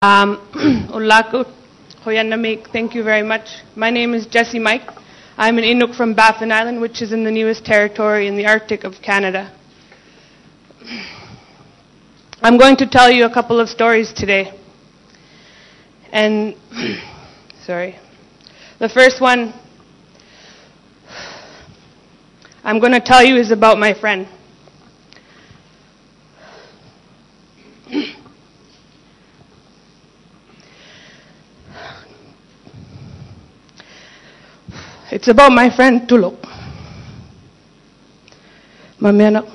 Ulakut, Hoyanamik, thank you very much. My name is Jessie Mike. I'm an Inuk from Baffin Island, which is in the newest territory in the Arctic of Canada. I'm going to tell you a couple of stories today. And, sorry. The first one I'm going to tell you is about my friend. It's about my friend Tulook. Mamena.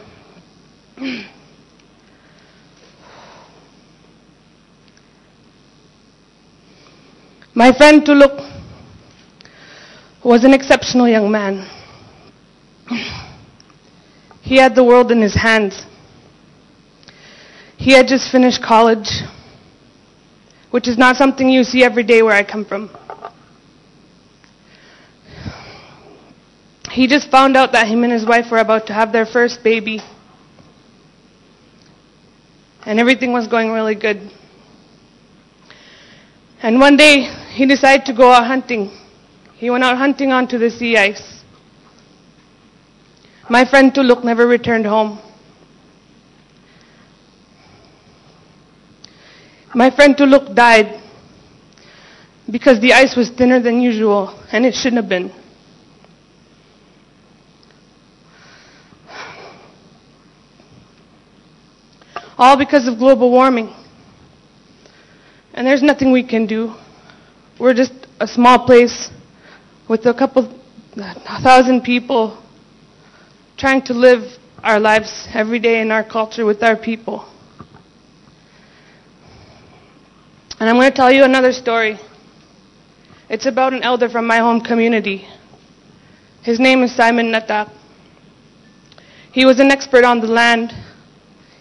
My friend Tulook was an exceptional young man. He had the world in his hands. He had just finished college, which is not something you see every day where I come from. He just found out that him and his wife were about to have their first baby. And everything was going really good. And one day, he decided to go out hunting. He went out hunting onto the sea ice. My friend Tulook never returned home. My friend Tulook died because the ice was thinner than usual, and it shouldn't have been. All because of global warming. And there's nothing we can do. We're just a small place with a couple thousand people trying to live our lives every day in our culture with our people. And I'm going to tell you another story. It's about an elder from my home community. His name is Simon Natak. He was an expert on the land.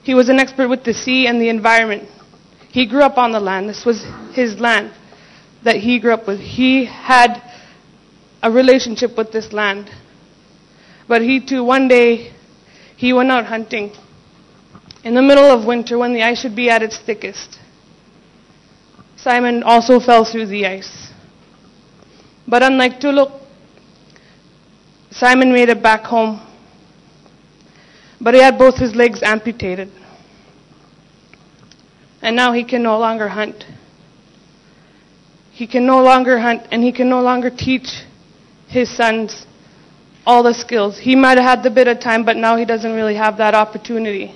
He was an expert with the sea and the environment. He grew up on the land. This was his land that he grew up with. He had a relationship with this land. But he too, one day, he went out hunting in the middle of winter when the ice should be at its thickest. Simon also fell through the ice. But unlike Tulook, Simon made it back home. But he had both his legs amputated. And now he can no longer hunt. He can no longer hunt, and he can no longer teach his sons all the skills. He might have had the bit of time, but now he doesn't really have that opportunity.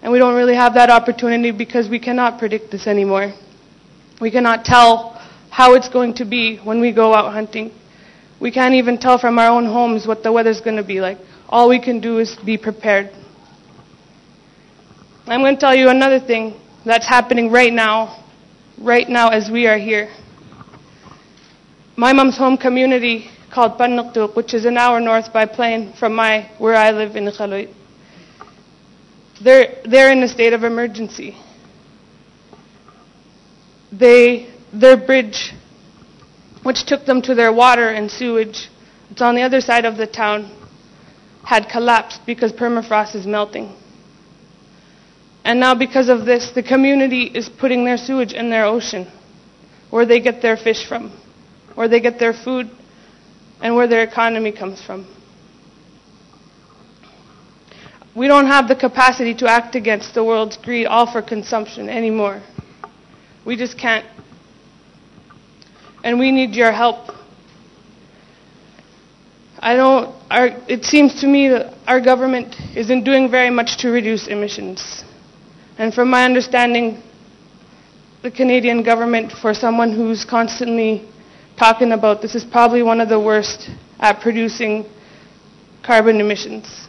And we don't really have that opportunity because we cannot predict this anymore. We cannot tell how it's going to be when we go out hunting. We can't even tell from our own homes what the weather's going to be like. All we can do is be prepared. I'm going to tell you another thing that's happening right now as we are here. My mom's home community called Tulook, which is an hour north by plane from where I live in Iqaluit. They're in a state of emergency. Their bridge, which took them to their water and sewage, it's on the other side of the town, had collapsed because permafrost is melting. And now because of this, the community is putting their sewage in their ocean, where they get their fish from, where they get their food, and where their economy comes from. We don't have the capacity to act against the world's greed, all for consumption anymore. We just can't. And we need your help. It seems to me that our government isn't doing very much to reduce emissions. And from my understanding, the Canadian government, for someone who's constantly talking about this, is probably one of the worst at producing carbon emissions.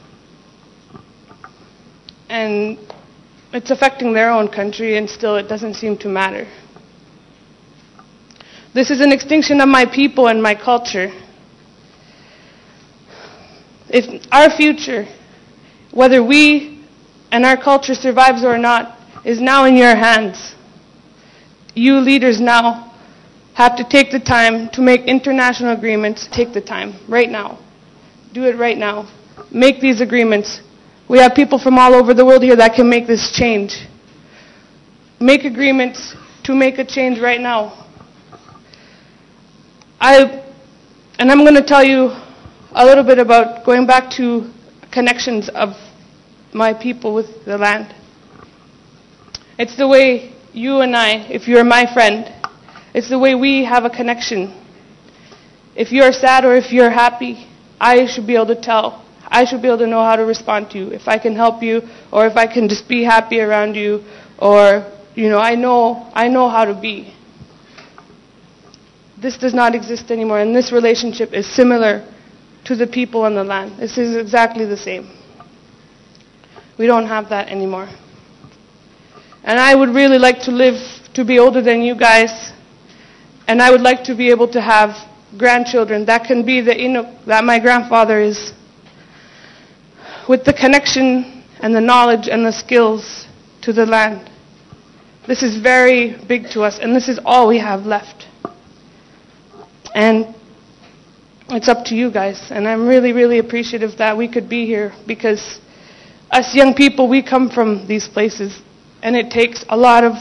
And it's affecting their own country, and still it doesn't seem to matter. This is an extinction of my people and my culture. If our future, whether we and our culture survives or not, is now in your hands. You leaders now have to take the time to make international agreements. Take the time, right now. Do it right now. Make these agreements. We have people from all over the world here that can make this change. Make agreements to to make a change right now. And I'm going to tell you a little bit about going back to connections of my people with the land. It's the way you and I, if you're my friend, it's the way we have a connection. If you're sad or if you're happy, I should be able to tell. I should be able to know how to respond to you. If I can help you, or if I can just be happy around you, or, I know how to be. This does not exist anymore, and this relationship is similar to the people on the land. This is exactly the same. We don't have that anymore. And I would really like to live to be older than you guys, and I would like to be able to have grandchildren that can be the Inuk that my grandfather is, with the connection and the knowledge and the skills to the land. This is very big to us, and this is all we have left. And it's up to you guys, and I'm really, really appreciative that we could be here, because us young people, we come from these places, and it takes a lot of,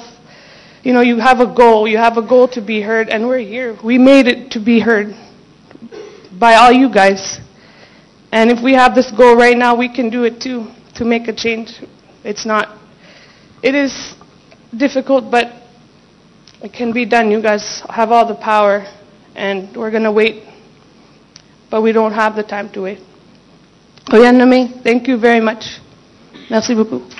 you have a goal to be heard, and we're here. We made it to be heard by all you guys. And if we have this goal right now, we can do it too, to make a change. It is difficult, but it can be done. You guys have all the power, and we're going to wait, but we don't have the time to wait. Thank you very much. Merci beaucoup.